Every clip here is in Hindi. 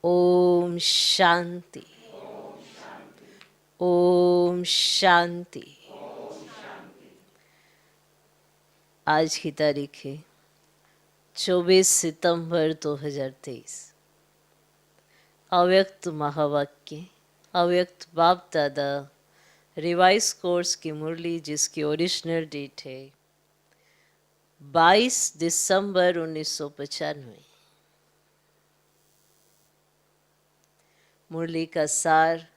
ओम शांति। ओम शांति। आज की तारीख है 24 सितंबर 2023। अव्यक्त महावाक्य, अव्यक्त बाप दादा रिवाइज कोर्स की मुरली, जिसकी ओरिजिनल डेट है 22 दिसंबर 1995। मुरली का सार: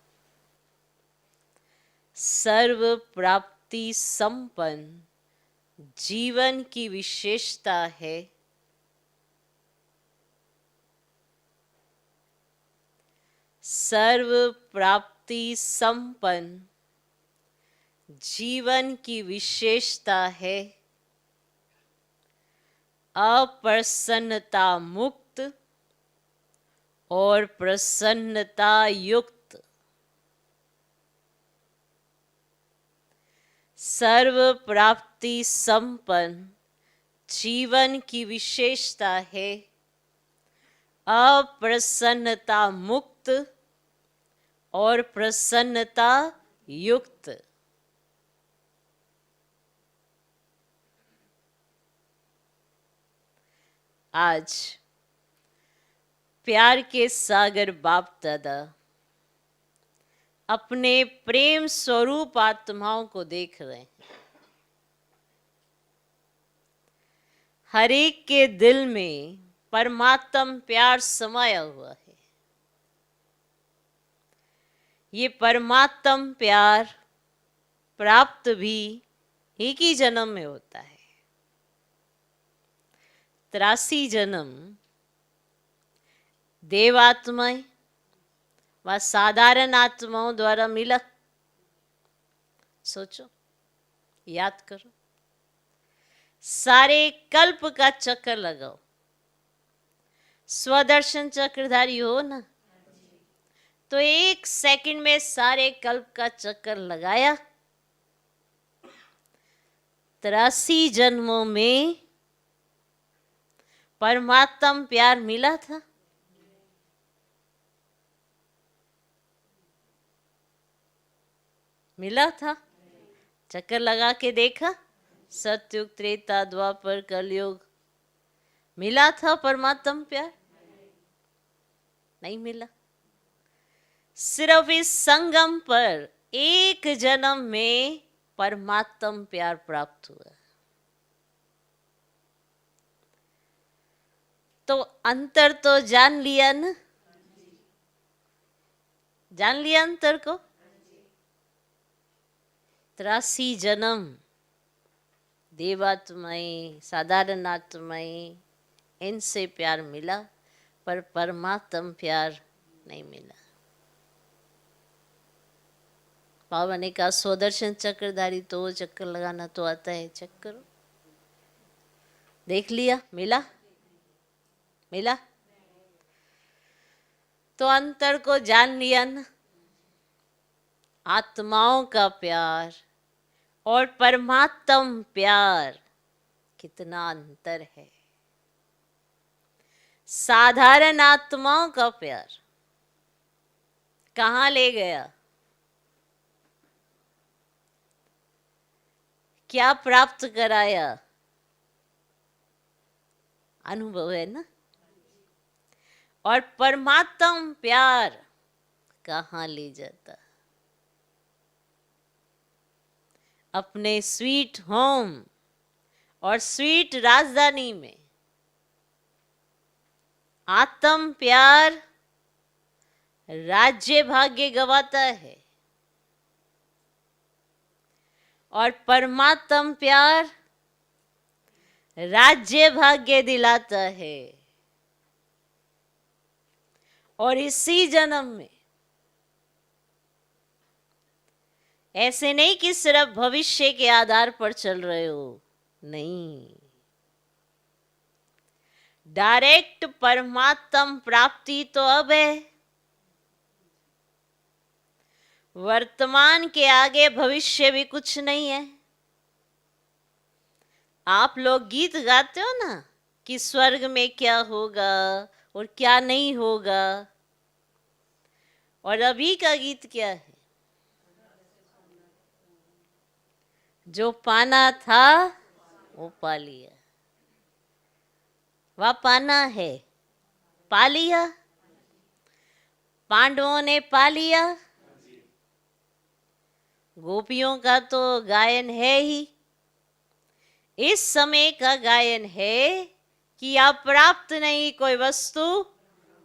सर्व प्राप्ति संपन्न जीवन की विशेषता है सर्व प्राप्ति संपन्न जीवन की विशेषता है अप्रसन्नता मुक्त और प्रसन्नता युक्त। सर्व प्राप्ति संपन्न जीवन की विशेषता है अप्रसन्नता मुक्त और प्रसन्नता युक्त। आज प्यार के सागर बाप दादा अपने प्रेम स्वरूप आत्माओं को देख रहे हैं। हर एक के दिल में परमात्म प्यार समाया हुआ है। ये परमात्म प्यार प्राप्त भी एक ही जन्म में होता है। 83 जन्म देवात्माएं व साधारण आत्माओं द्वारा मिला। सोचो, याद करो, सारे कल्प का चक्कर लगाओ। स्वदर्शन चक्रधारी हो ना, तो 1 सेकंड में सारे कल्प का चक्कर लगाया। 83 जन्मों में परमात्म प्यार मिला था। मिला था? चक्कर लगा के देखा? सतयुग, त्रेता, द्वापर, कलयुग मिला था परमात्म प्यार? नहीं मिला। सिर्फ इस संगम पर 1 जन्म में परमात्म प्यार प्राप्त हुआ। तो अंतर तो जान लिया ना? जान लिया अंतर को? 83 जन्म देवात्माएं, साधारण आत्माएं, इनसे प्यार मिला, पर परमात्म प्यार नहीं मिला। बाबा ने कहा स्वदर्शन चक्रधारी तो वो चक्कर लगाना तो आता है, चेक करो। देख लिया? मिला? मिला? तो अंतर को जान लिया ना? आत्माओं का प्यार और परमात्म प्यार कितना अंतर है। साधारण आत्माओं का प्यार कहाँ ले गया? क्या प्राप्त कराया? अनुभव है ना? और परमात्म प्यार कहाँ ले जाता? अपने स्वीट होम और स्वीट राजधानी में आत्म प्यार राज्य भाग्य गवाता है और परमात्म प्यार राज्य भाग्य दिलाता है। और इसी जन्म में, ऐसे नहीं कि सिर्फ भविष्य के आधार पर चल रहे हो, नहीं, डायरेक्ट परमात्म प्राप्ति तो अब है। वर्तमान के आगे भविष्य भी कुछ नहीं है। आप लोग गीत गाते हो ना कि स्वर्ग में क्या होगा और क्या नहीं होगा, और अभी का गीत क्या है? जो पाना था वो पा लिया। वह पाना है, पा लिया, पांडवों ने पा लिया। गोपियों का तो गायन है ही, इस समय का गायन है कि अप्राप्त नहीं कोई वस्तु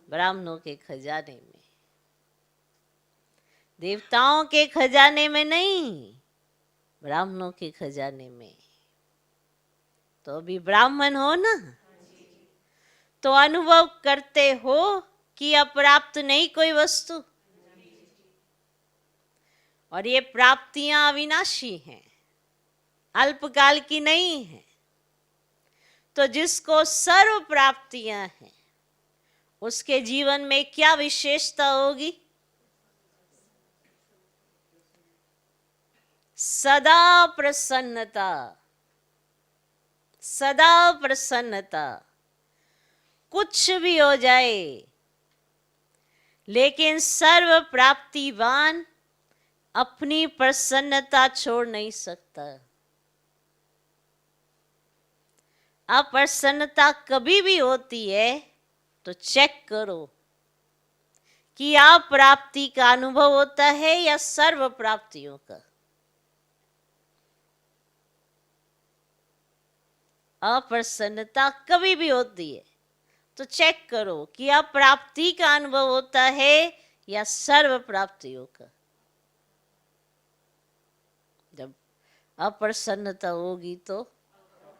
ब्राह्मणों के खजाने में, देवताओं के खजाने में नहीं, ब्राह्मणों के खजाने में। तो अभी ब्राह्मण हो ना, तो अनुभव करते हो कि अप्राप्त नहीं कोई वस्तु, और ये प्राप्तियां अविनाशी हैं, अल्पकाल की नहीं है। तो जिसको सर्व प्राप्तियां हैं उसके जीवन में क्या विशेषता होगी? सदा प्रसन्नता, सदा प्रसन्नता। कुछ भी हो जाए लेकिन सर्व प्राप्तिवान अपनी प्रसन्नता छोड़ नहीं सकता। अप्रसन्नता कभी भी होती है तो चेक करो कि आप प्राप्ति का अनुभव होता है या सर्व प्राप्तियों का। अप्रसन्नता कभी भी होती है तो चेक करो कि आप प्राप्ति का अनुभव होता है या सर्व प्राप्तियों का। जब अप्रसन्नता होगी तो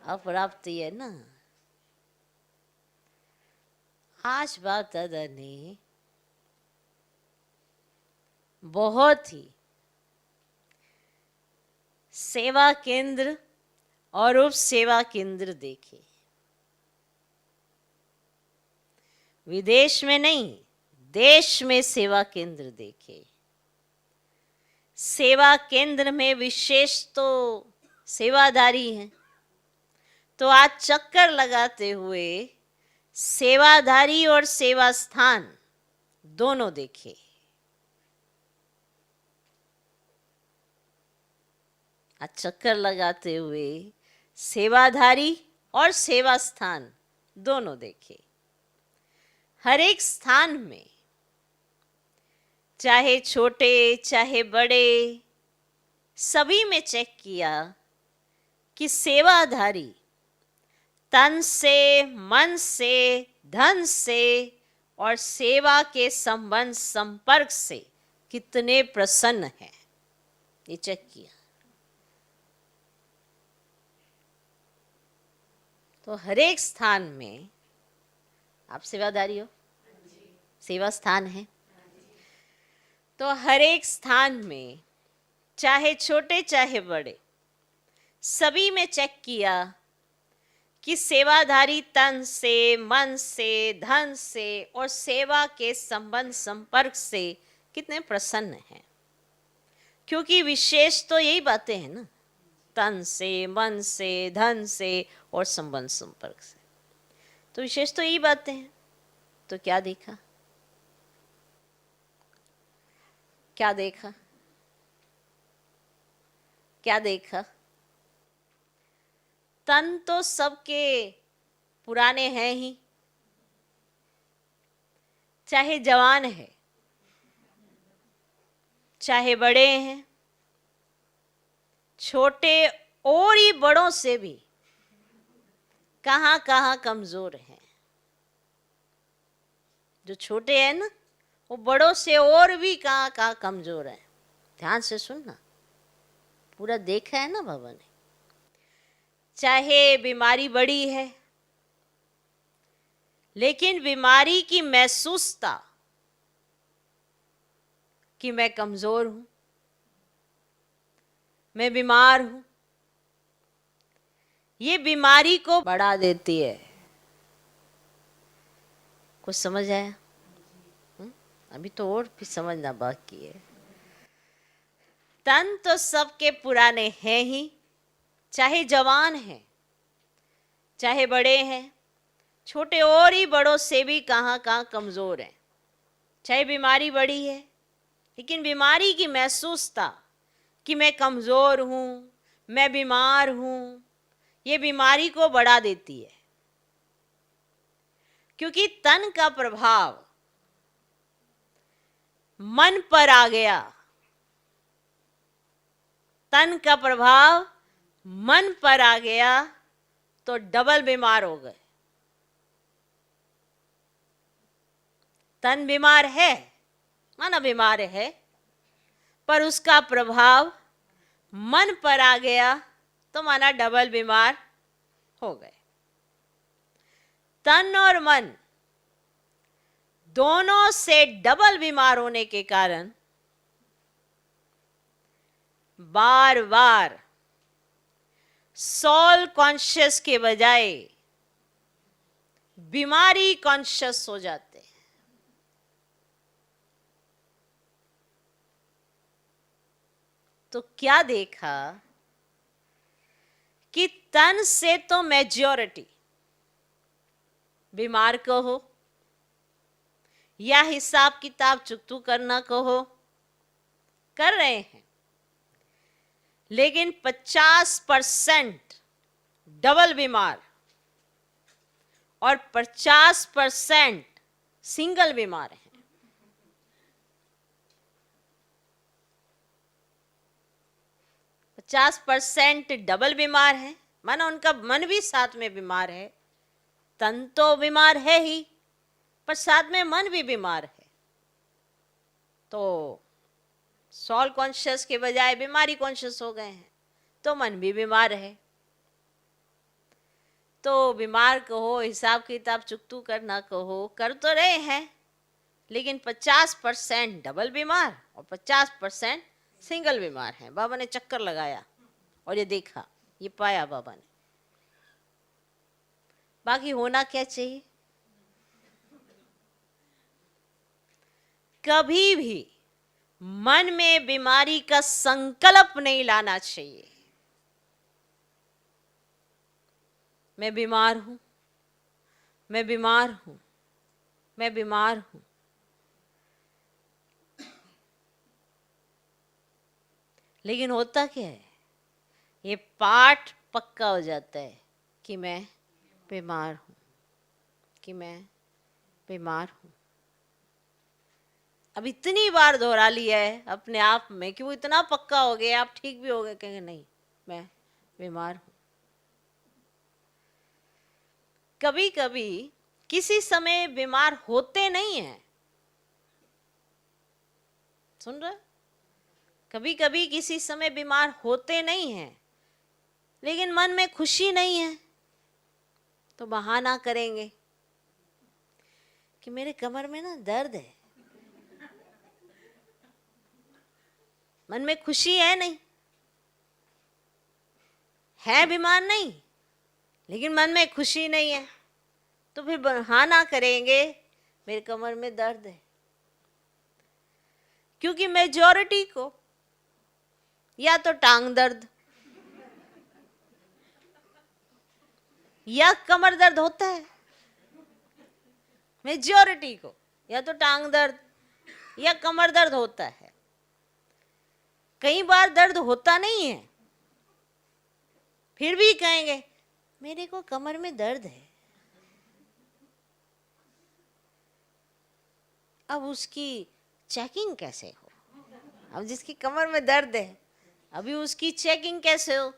अप्राप्ति है ना। आज बाप दादा ने बहुत ही सेवा केंद्र और उप सेवा केंद्र देखे, विदेश में नहीं, देश में सेवा केंद्र देखे। सेवा केंद्र में विशेष तो सेवाधारी हैं, तो आज चक्कर लगाते हुए सेवाधारी और सेवा स्थान दोनों देखे। आज चक्कर लगाते हुए सेवाधारी और सेवा स्थान दोनों देखे। हर एक स्थान में, चाहे छोटे चाहे बड़े, सभी में चेक किया कि सेवाधारी तन से, मन से, धन से और सेवा के संबंध संपर्क से कितने प्रसन्न हैं, ये चेक किया। तो हर एक स्थान में आप सेवादारी हो, सेवा स्थान है, तो हर एक स्थान में चाहे छोटे चाहे बड़े, सभी में चेक किया कि सेवाधारी तन से, मन से, धन से और सेवा के संबंध संपर्क से कितने प्रसन्न हैं। क्योंकि विशेष तो यही बातें हैं ना, तन से, मन से, धन से और संबंध संपर्क से, तो विशेष तो यही बातें हैं। तो क्या देखा, क्या देखा, क्या देखा? तन तो सबके पुराने हैं ही, चाहे जवान है चाहे बड़े हैं, छोटे और ही बड़ों से भी कहां कहां कमजोर हैं। जो छोटे हैं ना, वो बड़ों से और भी कहां कहां कमजोर हैं। ध्यान से सुनना, पूरा देखा है ना बाबा ने। चाहे बीमारी बड़ी है, लेकिन बीमारी की महसूसता कि मैं कमजोर हूं, मैं बीमार हूं, ये बीमारी को बढ़ा देती है। कुछ समझ आया? अभी तो और भी समझना बाकी है। तन तो सबके पुराने हैं ही, चाहे जवान हैं चाहे बड़े हैं, छोटे और ही बड़ों से भी कहां कहां कमजोर हैं। चाहे बीमारी बड़ी है, लेकिन बीमारी की महसूसता कि मैं कमज़ोर हूँ, मैं बीमार हूँ, ये बीमारी को बढ़ा देती है। क्योंकि तन का प्रभाव मन पर आ गया, तन का प्रभाव मन पर आ गया तो डबल बीमार हो गए। तन बीमार है, माना बीमार है, पर उसका प्रभाव मन पर आ गया तो माना डबल बीमार हो गए। तन और मन दोनों से डबल बीमार होने के कारण बार बार सोल कॉन्शियस के बजाय बीमारी कॉन्शियस हो जाते हैं। तो क्या देखा कि तन से तो मेजॉरिटी बीमार कहो या हिसाब किताब चुकतू करना कहो, कर रहे हैं, लेकिन 50% डबल बीमार और 50% सिंगल बीमार हैं। पचास % डबल बीमार है, माना उनका मन भी साथ में बीमार है। तन तो बीमार है ही, पर साथ में मन भी बीमार है। तो सोल कॉन्शियस के बजाय बीमारी कॉन्शियस हो गए हैं, तो मन भी बीमार है। तो बीमार कहो, हिसाब किताब चुकतू करना कहो, कर तो रहे हैं, लेकिन 50% डबल बीमार और 50% सिंगल बीमार हैं। बाबा ने चक्कर लगाया और ये देखा, ये पाया बाबा ने। बाकी होना क्या चाहिए? कभी भी मन में बीमारी का संकल्प नहीं लाना चाहिए। मैं बीमार हूं, मैं बीमार हूं, मैं बीमार हूं। लेकिन होता क्या है, ये पाठ पक्का हो जाता है कि मैं बीमार हूं, कि मैं बीमार हूं। अब इतनी बार दोहरा लिया है अपने आप में कि वो इतना पक्का हो गया, आप ठीक भी हो गए, कहेंगे नहीं मैं बीमार हूं। कभी कभी किसी समय बीमार होते नहीं हैं, सुन रहे? कभी कभी किसी समय बीमार होते नहीं हैं, लेकिन मन में खुशी नहीं है, तो बहाना करेंगे कि मेरे कमर में ना दर्द है। मन में खुशी है नहीं, है बीमार नहीं, लेकिन मन में खुशी नहीं है, तो फिर बहाना करेंगे मेरे कमर में दर्द है। क्योंकि मेजॉरिटी को या तो टांग दर्द या कमर दर्द होता है। मेजॉरिटी को या तो टांग दर्द या कमर दर्द होता है। कई बार दर्द होता नहीं है, फिर भी कहेंगे मेरे को कमर में दर्द है। अब उसकी चेकिंग कैसे हो? अब जिसकी कमर में दर्द है, अभी उसकी चेकिंग कैसे हो?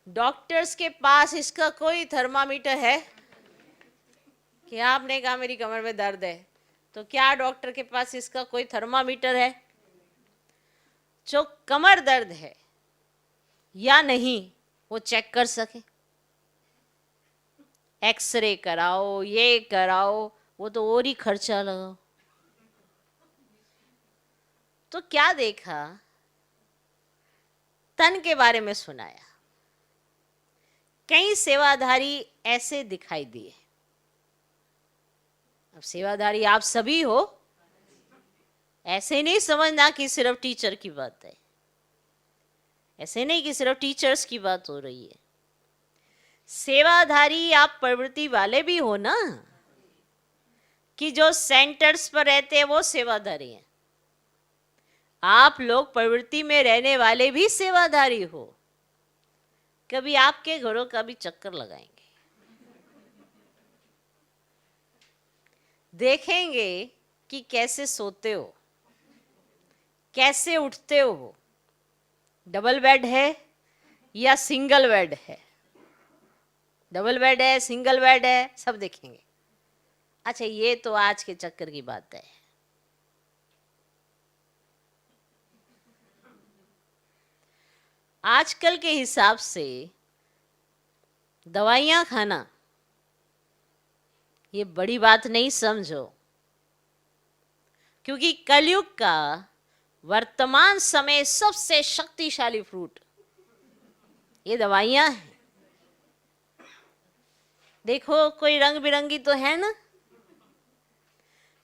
डॉक्टर्स के पास इसका कोई थर्मामीटर है कि आपने कहा मेरी कमर में दर्द है, तो क्या डॉक्टर के पास इसका कोई थर्मामीटर है जो कमर दर्द है या नहीं वो चेक कर सके? एक्सरे कराओ, ये कराओ, वो तो और ही खर्चा लगाओ। तो क्या देखा, तन के बारे में सुनाया, कई सेवाधारी ऐसे दिखाई दिए। अब सेवाधारी आप सभी हो, ऐसे नहीं समझना कि सिर्फ टीचर की बात है, ऐसे नहीं कि सिर्फ टीचर्स की बात हो रही है। सेवाधारी आप प्रवृत्ति वाले भी हो ना। कि जो सेंटर्स पर रहते हैं वो सेवाधारी हैं। आप लोग प्रवृत्ति में रहने वाले भी सेवाधारी हो। कभी आपके घरों का भी चक्कर लगाएंगे, देखेंगे कि कैसे सोते हो, कैसे उठते हो, डबल बेड है या सिंगल बेड है, डबल बेड है सिंगल बेड है, सब देखेंगे। अच्छा, ये तो आज के चक्कर की बात है। आजकल के हिसाब से दवाइयां खाना ये बड़ी बात नहीं समझो, क्योंकि कलयुग का वर्तमान समय सबसे शक्तिशाली फ्रूट ये दवाइयां हैं। देखो, कोई रंग बिरंगी तो है ना।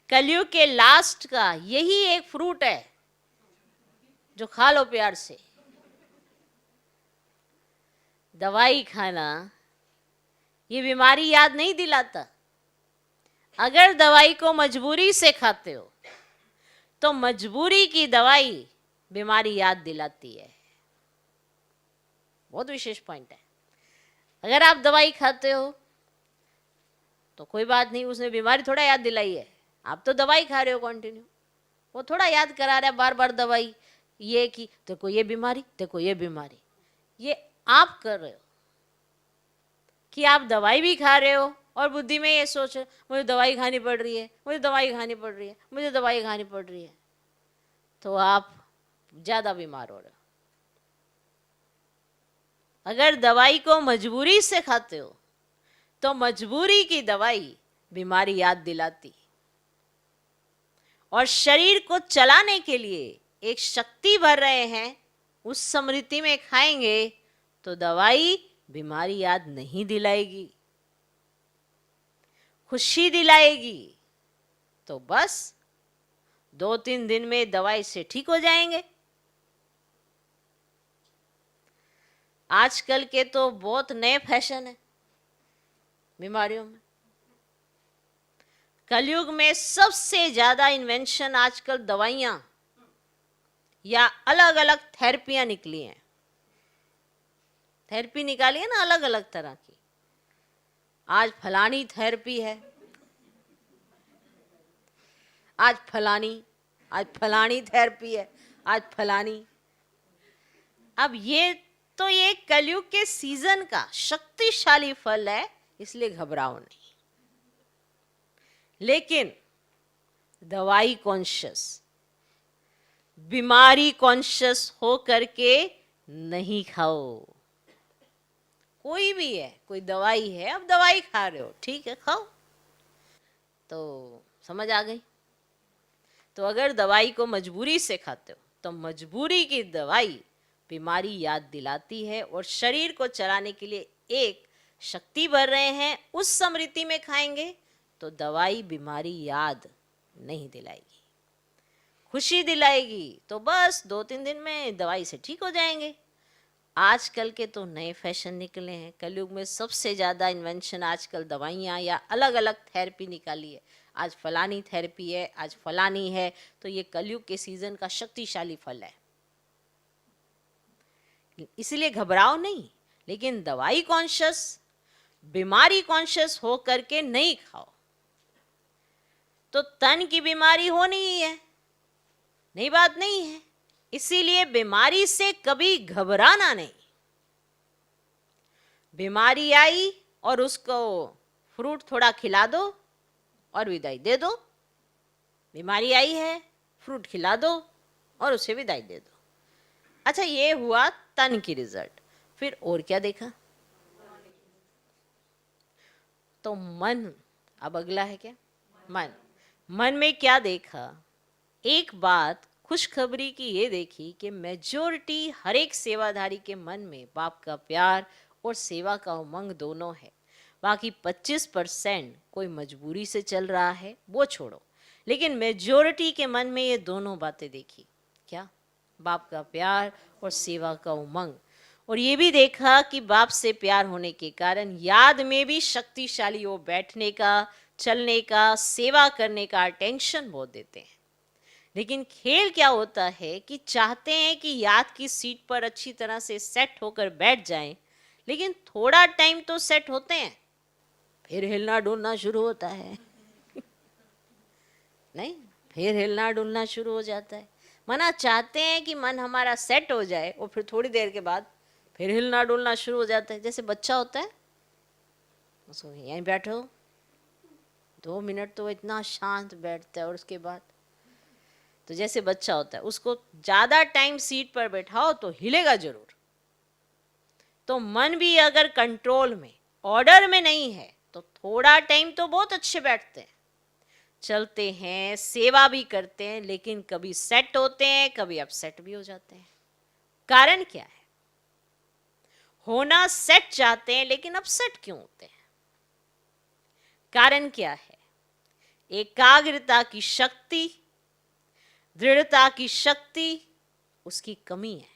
कलयुग के लास्ट का यही एक फ्रूट है जो खा लो प्यार से। दवाई खाना ये बीमारी याद नहीं दिलाता। अगर दवाई को मजबूरी से खाते हो तो मजबूरी की दवाई बीमारी याद दिलाती है। बहुत विशेष पॉइंट है। अगर आप दवाई खाते हो तो कोई बात नहीं, उसने बीमारी थोड़ा याद दिलाई है। आप तो दवाई खा रहे हो कंटिन्यू, वो थोड़ा याद करा रहा है बार बार दवाई, ये कि देखो ये बीमारी, देखो ये बीमारी। ये आप कर रहे हो कि आप दवाई भी खा रहे हो और बुद्धि में ये सोच मुझे दवाई खानी पड़ रही है, मुझे दवाई खानी पड़ रही है, मुझे दवाई खानी पड़ रही है, तो आप ज्यादा बीमार हो रहे हो। अगर दवाई को मजबूरी से खाते हो तो मजबूरी की दवाई बीमारी याद दिलाती, और शरीर को चलाने के लिए एक शक्ति भर रहे हैं, उस स्मृति में खाएंगे तो दवाई बीमारी याद नहीं दिलाएगी, खुशी दिलाएगी। तो बस 2-3 दिन में दवाई से ठीक हो जाएंगे। आजकल के तो बहुत नए फैशन है बीमारियों में। कलयुग में सबसे ज्यादा इन्वेंशन आजकल दवाइयां या अलग अलग थेरेपियां निकली हैं। थेरेपी निकाली है ना अलग अलग तरह की। आज फलानी थेरेपी है, आज फलानी थेरेपी है, आज फलानी। अब ये कलयुग के सीजन का शक्तिशाली फल है, इसलिए घबराओ नहीं। लेकिन दवाई कॉन्शियस, बीमारी कॉन्शियस हो करके नहीं खाओ। कोई भी है, कोई दवाई है, अब दवाई खा रहे हो, ठीक है खाओ। तो समझ आ गई। तो अगर दवाई को मजबूरी से खाते हो तो मजबूरी की दवाई बीमारी याद दिलाती है, और शरीर को चलाने के लिए एक शक्ति भर रहे हैं, उस स्मृति में खाएंगे तो दवाई बीमारी याद नहीं दिलाएगी, खुशी दिलाएगी। तो बस 2-3 दिन में दवाई से ठीक हो जाएंगे। आजकल के तो नए फैशन निकले हैं। कलयुग में सबसे ज़्यादा इन्वेंशन आजकल दवाइयाँ या अलग अलग थेरेपी निकाली है। आज फलानी थेरेपी है, आज फलानी है। तो ये कलयुग के सीजन का शक्तिशाली फल है, इसलिए घबराओ नहीं। लेकिन दवाई कॉन्शियस, बीमारी कॉन्शियस हो करके नहीं खाओ तो तन की बीमारी होनी ही है, नई बात नहीं है। इसीलिए बीमारी से कभी घबराना नहीं। बीमारी आई और उसको फ्रूट थोड़ा खिला दो और विदाई दे दो। बीमारी आई है, फ्रूट खिला दो और उसे विदाई दे दो। अच्छा, ये हुआ तन की रिजल्ट। फिर और क्या देखा? तो मन, अब अगला है क्या? मन में क्या देखा? एक बात खुशखबरी की ये देखी कि मेजॉरिटी हर एक सेवाधारी के मन में बाप का प्यार और सेवा का उमंग दोनों है। बाकी 25% कोई मजबूरी से चल रहा है, वो छोड़ो, लेकिन मेजॉरिटी के मन में ये दोनों बातें देखी। क्या? बाप का प्यार और सेवा का उमंग। और ये भी देखा कि बाप से प्यार होने के कारण याद में भी शक्तिशाली हो बैठने का, चलने का, सेवा करने का अटेंशन बहुत देते हैं। लेकिन खेल क्या होता है कि चाहते हैं कि याद की सीट पर अच्छी तरह से सेट होकर बैठ जाएं, लेकिन थोड़ा टाइम तो सेट होते हैं, फिर हिलना डुलना शुरू होता है। नहीं, फिर हिलना डुलना शुरू हो जाता है। मना चाहते हैं कि मन हमारा सेट हो जाए और फिर थोड़ी देर के बाद फिर हिलना डुलना शुरू हो जाता है। जैसे बच्चा होता है, उसको यहीं बैठो 2 मिनट तो इतना शांत बैठता है, और उसके बाद तो जैसे बच्चा होता है उसको ज़्यादा टाइम सीट पर बैठाओ तो हिलेगा जरूर। तो मन भी अगर कंट्रोल में, ऑर्डर में नहीं है तो थोड़ा टाइम तो बहुत अच्छे बैठते हैं, चलते हैं, सेवा भी करते हैं, लेकिन कभी सेट होते हैं, कभी अपसेट भी हो जाते हैं। कारण क्या है? होना सेट चाहते हैं लेकिन अपसेट क्यों होते हैं? कारण क्या है? एकाग्रता की शक्ति, दृढ़ता की शक्ति उसकी कमी है।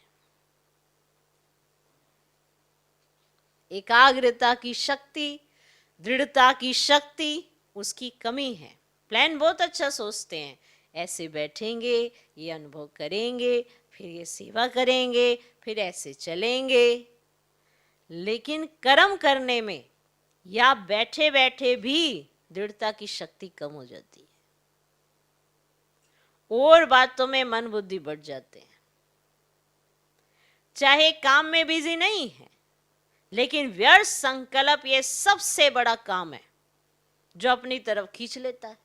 एकाग्रता की शक्ति, दृढ़ता की शक्ति उसकी कमी है। प्लान बहुत अच्छा सोचते हैं, ऐसे बैठेंगे, ये अनुभव करेंगे, फिर ये सेवा करेंगे, फिर ऐसे चलेंगे, लेकिन कर्म करने में या बैठे बैठे भी दृढ़ता की शक्ति कम हो जाती है, और बातों में मन बुद्धि बढ़ जाते हैं। चाहे काम में बिजी नहीं है, लेकिन व्यर्थ संकल्प ये सबसे बड़ा काम है जो अपनी तरफ खींच लेता है।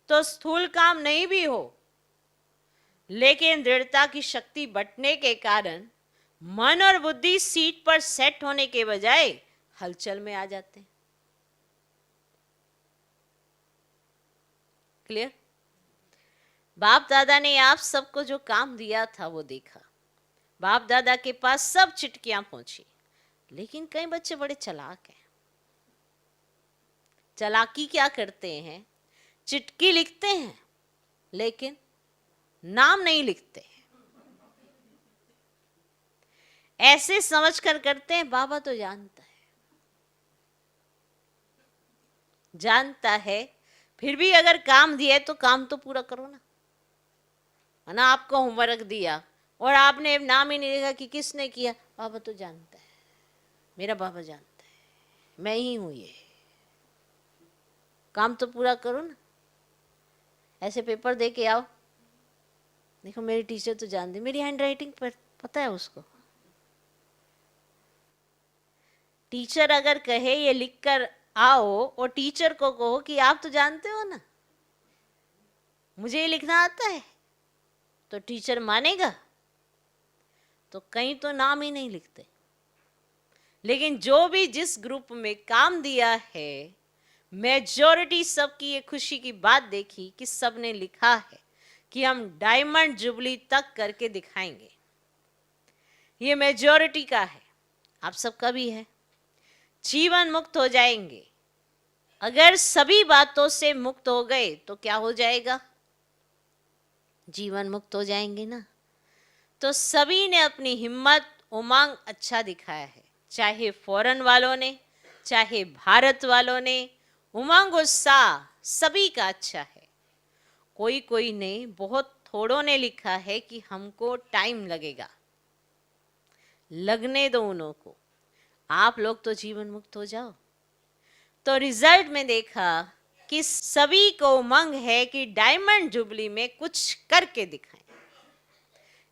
तो स्थूल काम नहीं भी हो, लेकिन दृढ़ता की शक्ति बंटने के कारण मन और बुद्धि सीट पर सेट होने के बजाय हलचल में आ जाते हैं। क्लियर? बाप दादा ने आप सबको जो काम दिया था वो देखा। बाप दादा के पास सब चिटकियां पहुंची, लेकिन कई बच्चे बड़े चालाक हैं। चालाकी क्या करते हैं? चिटकी लिखते हैं लेकिन नाम नहीं लिखते हैं। ऐसे समझकर करते हैं बाबा तो जानता है, फिर भी अगर काम दिया तो काम तो पूरा करो ना। है ना, आपको होमवर्क दिया और आपने नाम ही नहीं लिखा कि किसने किया। बाबा तो जानता है, मेरा बाबा जानता है, मैं ही हूं, ये काम तो पूरा करो ना। ऐसे पेपर दे के आओ, देखो मेरी टीचर तो जानती, मेरी हैंड राइटिंग पर पता है उसको। टीचर अगर कहे ये लिख कर आओ और टीचर को कहो कि आप तो जानते हो ना मुझे ये लिखना आता है, तो टीचर मानेगा? तो कहीं तो नाम ही नहीं लिखते। लेकिन जो भी जिस ग्रुप में काम दिया है, मेजॉरिटी सबकी ये खुशी की बात देखी कि सबने लिखा है कि हम डायमंड जुबली तक करके दिखाएंगे। ये मेजॉरिटी का है, आप सबका भी है। जीवन मुक्त हो जाएंगे। अगर सभी बातों से मुक्त हो गए तो क्या हो जाएगा? जीवन मुक्त हो जाएंगे ना। तो सभी ने अपनी हिम्मत, उमंग अच्छा दिखाया है, चाहे फॉरेन वालों ने, चाहे भारत वालों ने। उमंग उत्साह सभी का अच्छा है। कोई कोई ने, बहुत थोड़ों ने लिखा है कि हमको टाइम लगेगा। लगने दो उन्हों को, आप लोग तो जीवन मुक्त हो जाओ। तो रिजल्ट में देखा कि सभी को उमंग है कि डायमंड जुबली में कुछ करके दिखाएं।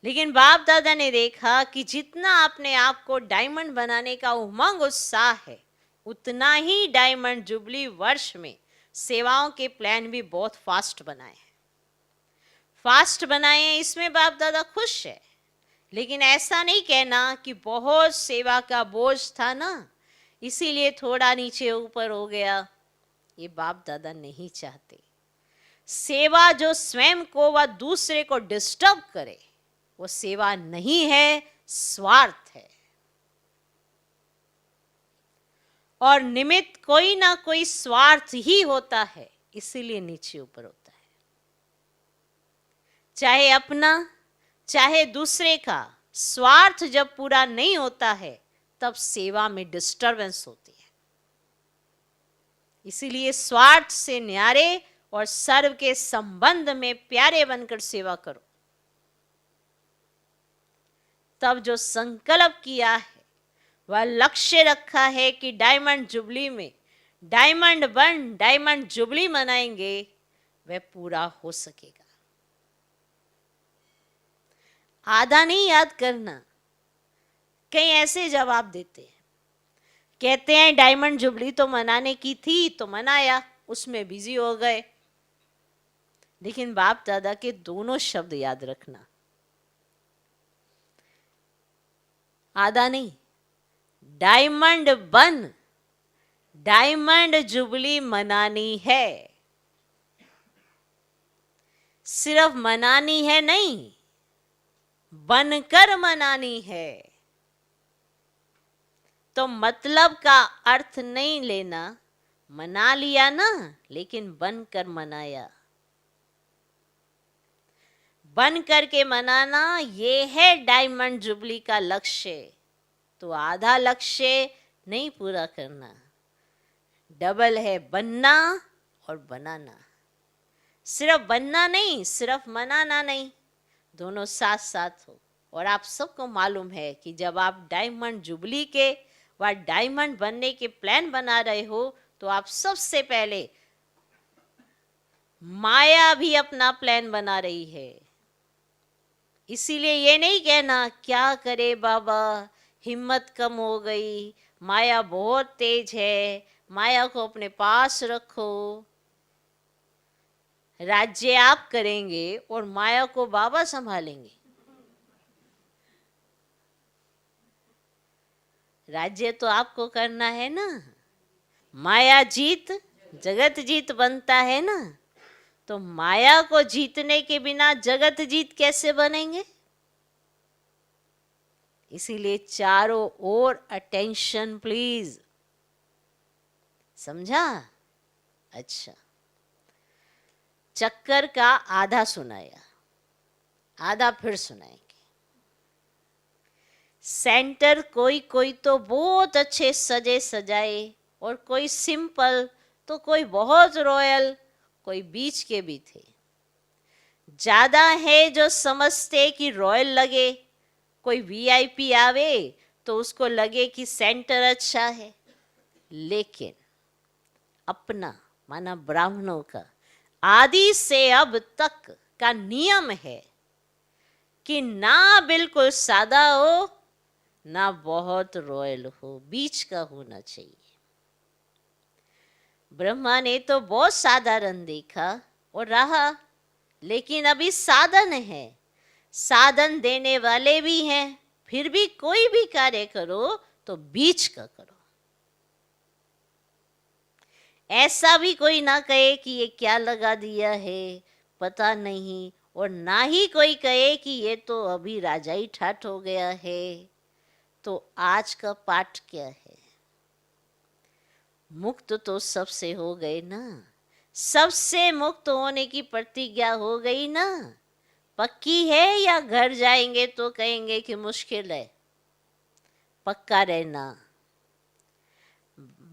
लेकिन बाप दादा ने देखा कि जितना अपने आप को डायमंड बनाने का उमंग उत्साह है, उतना ही डायमंड जुबली वर्ष में सेवाओं के प्लान भी बहुत फास्ट बनाए हैं। फास्ट बनाए हैं, इसमें बाप दादा खुश है। लेकिन ऐसा नहीं कहना कि बहुत सेवा का बोझ था ना, इसीलिए थोड़ा नीचे ऊपर हो गया। ये बाप दादा नहीं चाहते। सेवा जो स्वयं को व दूसरे को डिस्टर्ब करे वो सेवा नहीं है, स्वार्थ है। और निमित्त कोई ना कोई स्वार्थ ही होता है, इसीलिए नीचे ऊपर होता है। चाहे अपना चाहे दूसरे का स्वार्थ जब पूरा नहीं होता है, तब सेवा में डिस्टरबेंस होती है। इसीलिए स्वार्थ से न्यारे और सर्व के संबंध में प्यारे बनकर सेवा करो। तब जो संकल्प किया है, वह लक्ष्य रखा है कि डायमंड जुबली में डायमंड जुबली मनाएंगे, वह पूरा हो सकेगा। आधा नहीं याद करना। कई ऐसे जवाब देते हैं, कहते हैं डायमंड जुबली तो मनाने की थी तो मनाया, उसमें बिजी हो गए। लेकिन बाप दादा के दोनों शब्द याद रखना, आधा नहीं, डायमंड जुबली मनानी है। सिर्फ मनानी है नहीं, बनकर मनानी है। तो मतलब का अर्थ नहीं लेना, मना लिया ना, लेकिन बनकर मनाया। बन करके मनाना, ये है डायमंड जुबली का लक्ष्य। तो आधा लक्ष्य नहीं पूरा करना, डबल है बनना और बनाना। सिर्फ बनना नहीं, सिर्फ मनाना नहीं, दोनों साथ साथ हो। और आप सबको मालूम है कि जब आप डायमंड जुबली के व डायमंड बनने के प्लान बना रहे हो, तो आप सबसे पहले माया भी अपना प्लान बना रही है। इसीलिए ये नहीं कहना क्या करे बाबा, हिम्मत कम हो गई, माया बहुत तेज है, माया को अपने पास रखो। राज्य आप करेंगे और माया को बाबा संभालेंगे। राज्य तो आपको करना है ना। माया जीत जगत जीत बनता है ना। तो माया को जीतने के बिना जगत जीत कैसे बनेंगे? इसीलिए चारों ओर अटेंशन प्लीज। समझा? अच्छा, चक्कर का आधा सुनाया, आधा फिर सुनाएंगे। सेंटर कोई कोई तो बहुत अच्छे सजे सजाए, और कोई सिंपल, तो कोई बहुत रॉयल, कोई बीच के भी थे। ज्यादा है जो समझते कि रॉयल लगे, कोई वीआईपी आवे तो उसको लगे कि सेंटर अच्छा है। लेकिन अपना माना ब्राह्मणों का आदि से अब तक का नियम है कि ना बिल्कुल सादा हो ना बहुत रॉयल हो, बीच का होना चाहिए। ब्रह्मा ने तो बहुत साधारण देखा और रहा, लेकिन अभी साधन है, साधन देने वाले भी हैं। फिर भी कोई भी कार्य करो तो बीच का करो। ऐसा भी कोई ना कहे कि ये क्या लगा दिया है पता नहीं, और ना ही कोई कहे कि ये तो अभी राजा ही ठाठ हो गया है। तो आज का पाठ क्या है? मुक्त तो सबसे हो गए ना, सबसे मुक्त होने की प्रतिज्ञा हो गई ना। पक्की है या घर जाएंगे तो कहेंगे कि मुश्किल है? पक्का रहना।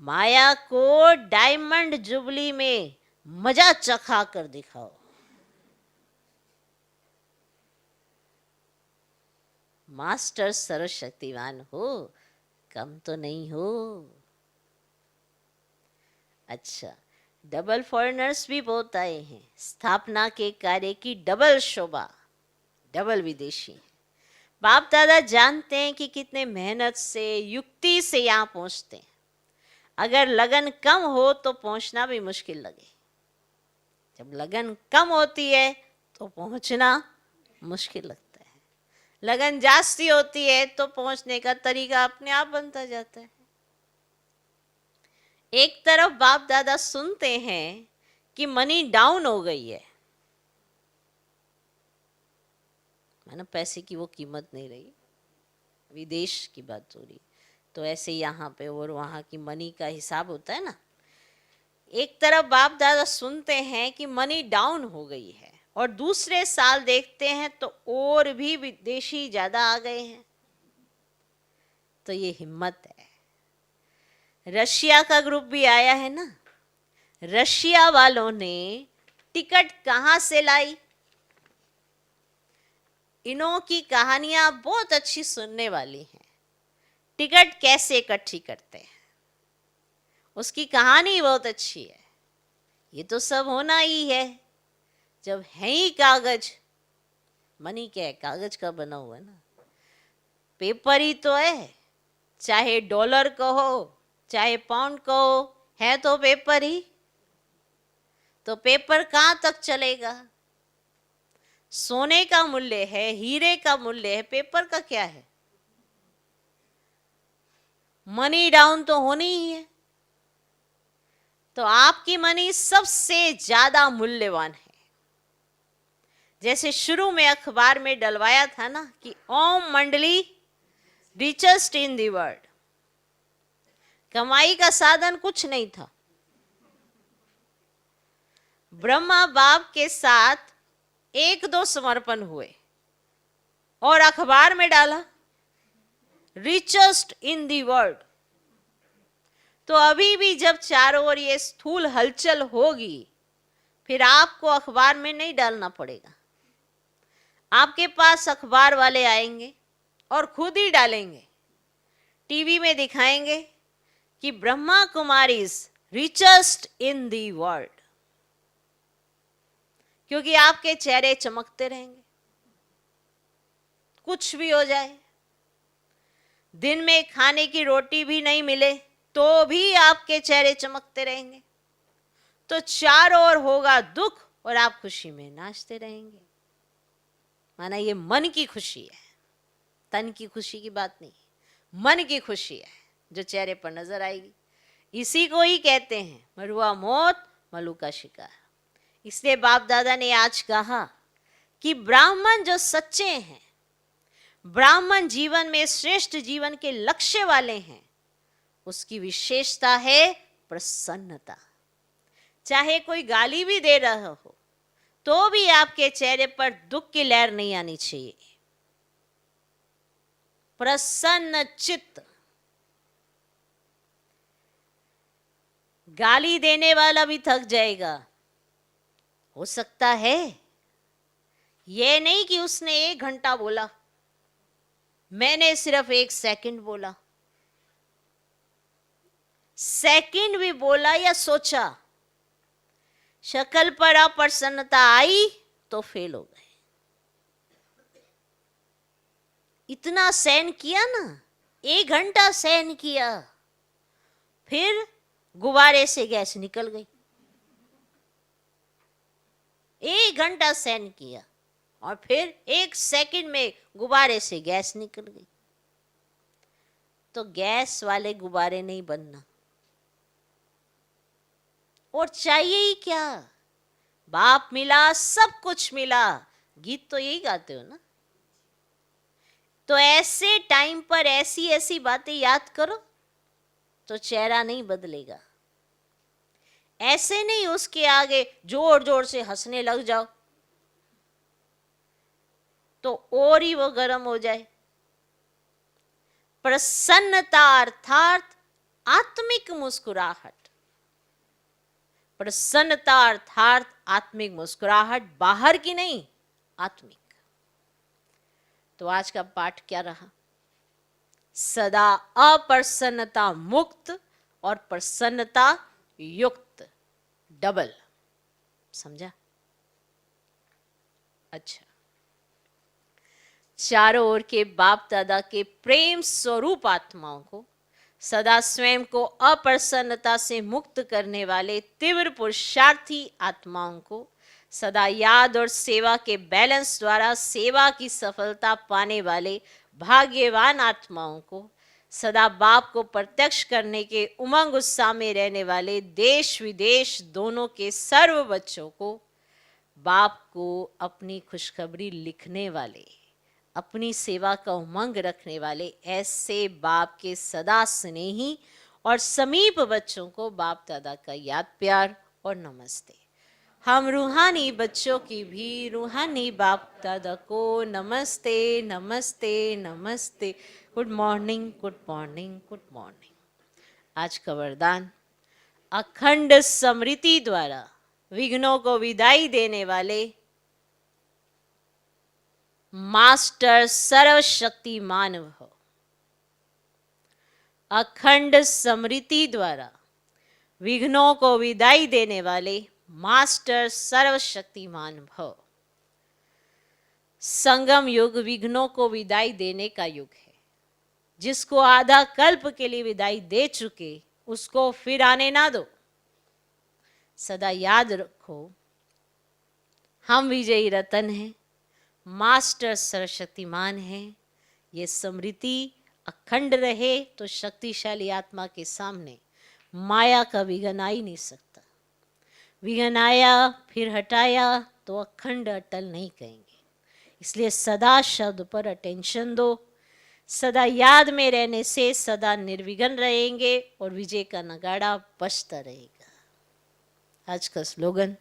माया को डायमंड जुबली में मजा चखा कर दिखाओ। मास्टर सर्वशक्तिवान हो, कम तो नहीं हो। अच्छा, डबल फॉरेनर्स भी बहुत आए हैं। स्थापना के कार्य की डबल शोभा, डबल विदेशी। बाप दादा जानते हैं कि कितने मेहनत से, युक्ति से यहाँ पहुंचते हैं। अगर लगन कम हो तो पहुंचना भी मुश्किल लगे। जब लगन कम होती है तो पहुंचना मुश्किल लगता है। लगन जास्ती होती है तो पहुंचने का तरीका अपने आप बनता जाता है। एक तरफ बाप दादा सुनते हैं कि मनी डाउन हो गई है, मानो पैसे की वो कीमत नहीं रही, विदेश की बात हो रही, तो ऐसे यहाँ पे और वहाँ की मनी का हिसाब होता है ना। एक तरफ बाप दादा सुनते हैं कि मनी डाउन हो गई है, और दूसरे साल देखते हैं तो और भी विदेशी ज्यादा आ गए हैं। तो ये हिम्मत है। रशिया का ग्रुप भी आया है ना, रशिया वालों ने टिकट कहां से लाई? इनों की कहानियां बहुत अच्छी सुनने वाली हैं। टिकट कैसे इकट्ठी करते हैं, उसकी कहानी बहुत अच्छी है। ये तो सब होना ही है जब है ही कागज। मनी क्या है? कागज का बना हुआ है ना, पेपर ही तो है। चाहे डॉलर कहो चाहे पाउंड कहो, है तो पेपर ही। तो पेपर कहां तक चलेगा? सोने का मूल्य है, हीरे का मूल्य है, पेपर का क्या है? मनी डाउन तो होनी ही है। तो आपकी मनी सबसे ज्यादा मूल्यवान है। जैसे शुरू में अखबार में डलवाया था ना कि ओम मंडली रिचेस्ट इन दी वर्ल्ड। कमाई का साधन कुछ नहीं था। ब्रह्मा बाप के साथ एक दो समर्पण हुए और अखबार में डाला रिचेस्ट इन दी वर्ल्ड। तो अभी भी जब चारों ओर ये स्थूल हलचल होगी, फिर आपको अखबार में नहीं डालना पड़ेगा। आपके पास अखबार वाले आएंगे और खुद ही डालेंगे, टीवी में दिखाएंगे कि Brahma Kumaris richest in the world. क्योंकि आपके चेहरे चमकते रहेंगे, कुछ भी हो जाए। दिन में खाने की रोटी भी नहीं मिले तो भी आपके चेहरे चमकते रहेंगे। तो चारों ओर होगा दुख और आप खुशी में नाचते रहेंगे। माना ये मन की खुशी है, तन की खुशी की बात नहीं, मन की खुशी है जो चेहरे पर नजर आएगी। इसी को ही कहते हैं मरुआ मौत मलू का शिकार। इसलिए बाप दादा ने आज कहा कि ब्राह्मण जो सच्चे हैं, ब्राह्मण जीवन में श्रेष्ठ जीवन के लक्ष्य वाले हैं, उसकी विशेषता है प्रसन्नता। चाहे कोई गाली भी दे रहा हो तो भी आपके चेहरे पर दुख की लहर नहीं आनी चाहिए। प्रसन्न चित्त। गाली देने वाला भी थक जाएगा, हो सकता है। यह नहीं कि उसने 1 घंटा बोला, मैंने सिर्फ 1 सेकंड बोला। सेकंड भी बोला या सोचा, शक्ल पर अप्रसन्नता आई तो फेल हो गए। इतना सहन किया ना, 1 घंटा सहन किया, फिर गुब्बारे से गैस निकल गई। 1 घंटा सहन किया और फिर 1 सेकंड में गुब्बारे से गैस निकल गई। तो गैस वाले गुब्बारे नहीं बनना। और चाहिए ही क्या? बाप मिला, सब कुछ मिला। गीत तो यही गाते हो ना। तो ऐसे टाइम पर ऐसी ऐसी बातें याद करो तो चेहरा नहीं बदलेगा। ऐसे नहीं उसके आगे जोर जोर से हंसने लग जाओ तो और ही वो गर्म हो जाए। प्रसन्नता अर्थात आत्मिक मुस्कुराहट। प्रसन्नता अर्थात आत्मिक मुस्कुराहट, बाहर की नहीं, आत्मिक। तो आज का पाठ क्या रहा? सदा अप्रसन्नता मुक्त और प्रसन्नता युक्त, डबल। समझा? अच्छा, चारों ओर के बाप दादा के प्रेम स्वरूप आत्माओं को, सदा स्वयं को अप्रसन्नता से मुक्त करने वाले तीव्र पुरुषार्थी आत्माओं को, सदा याद और सेवा के बैलेंस द्वारा सेवा की सफलता पाने वाले भाग्यवान आत्माओं को, सदा बाप को प्रत्यक्ष करने के उमंग उत्साह में रहने वाले देश विदेश दोनों के सर्व बच्चों को, बाप को अपनी खुशखबरी लिखने वाले, अपनी सेवा का उमंग रखने वाले ऐसे बाप के सदा स्नेही और समीप बच्चों को बाप दादा का याद प्यार और नमस्ते। हम रूहानी बच्चों की भी रूहानी बाप दादा को नमस्ते नमस्ते नमस्ते। Good morning, good morning, good morning. आज का वरदान, अखंड स्मृति द्वारा विघ्नों को विदाई देने वाले मास्टर सर्वशक्तिमान भव। अखंड स्मृति द्वारा विघ्नों को विदाई देने वाले मास्टर सर्वशक्तिमान भव। संगम युग विघ्नों को विदाई देने का युग है। जिसको आधा कल्प के लिए विदाई दे चुके उसको फिर आने ना दो। सदा याद रखो, हम विजयी रतन हैं, मास्टर सर्वशक्तिमान हैं। ये स्मृति अखंड रहे तो शक्तिशाली आत्मा के सामने माया का विघन आ ही नहीं सकता। विघन आया फिर हटाया तो अखंड अटल नहीं कहेंगे। इसलिए सदा शब्द पर अटेंशन दो। सदा याद में रहने से सदा निर्विघ्न रहेंगे और विजय का नगाड़ा बजता रहेगा। आज का स्लोगन,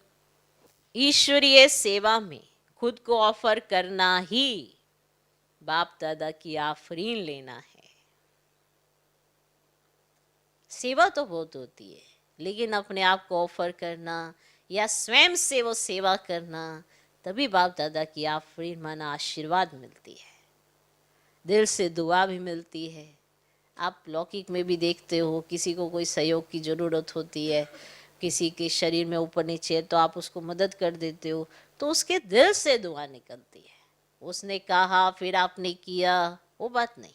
ईश्वरीय सेवा में खुद को ऑफर करना ही बाप दादा की आफरीन लेना है। सेवा तो बहुत होती है, लेकिन अपने आप को ऑफर करना या स्वयं से वो सेवा करना, तभी बाप दादा की आफरीन माना आशीर्वाद मिलती है। दिल से दुआ भी मिलती है। आप लौकिक में भी देखते हो, किसी को कोई सहयोग की ज़रूरत होती है, किसी के शरीर में ऊपर नीचे है तो आप उसको मदद कर देते हो, तो उसके दिल से दुआ निकलती है। उसने कहा फिर आपने किया, वो बात नहीं।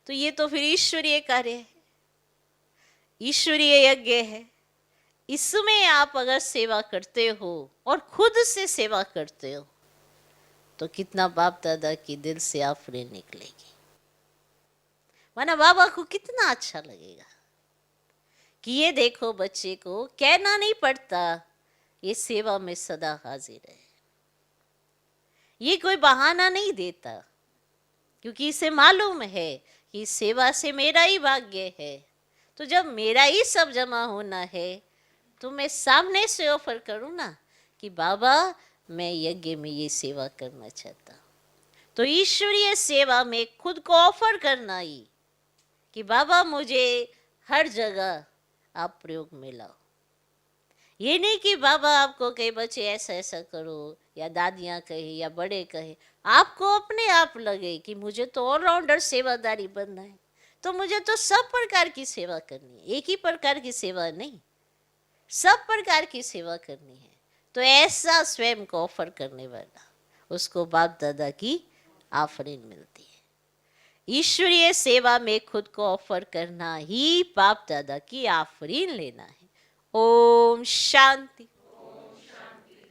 तो ये तो फिर ईश्वरीय कार्य है, ईश्वरीय यज्ञ है। इसमें आप अगर सेवा करते हो और खुद से सेवा करते हो तो कितना बाप दादा की दिल से आफरीन निकलेगी। माना बाबा को कितना अच्छा लगेगा कि ये देखो, बच्चे को कहना नहीं पड़ता, ये सेवा में सदा हाजिर है। ये कोई बहाना नहीं देता, क्योंकि इसे मालूम है कि सेवा से मेरा ही भाग्य है। तो जब मेरा ही सब जमा होना है तो मैं सामने से ऑफर करूँ ना कि बाबा मैं यज्ञ में ये सेवा करना चाहता हूँ। तो ईश्वरीय सेवा में खुद को ऑफर करना ही कि बाबा मुझे हर जगह आप प्रयोग में लाओ। ये नहीं कि बाबा आपको कहे बच्चे ऐसा ऐसा करो, या दादियाँ कहे या बड़े कहे। आपको अपने आप लगे कि मुझे तो ऑलराउंडर सेवादारी बनना है, तो मुझे तो सब प्रकार की सेवा करनी है, एक ही प्रकार की सेवा नहीं, सब प्रकार की सेवा करनी है। तो ऐसा स्वयं को ऑफर करने वाला, उसको बाप दादा की आफरीन मिलती है। ईश्वरीय सेवा में खुद को ऑफर करना ही बाप दादा की आफरीन लेना है। ओम शांति।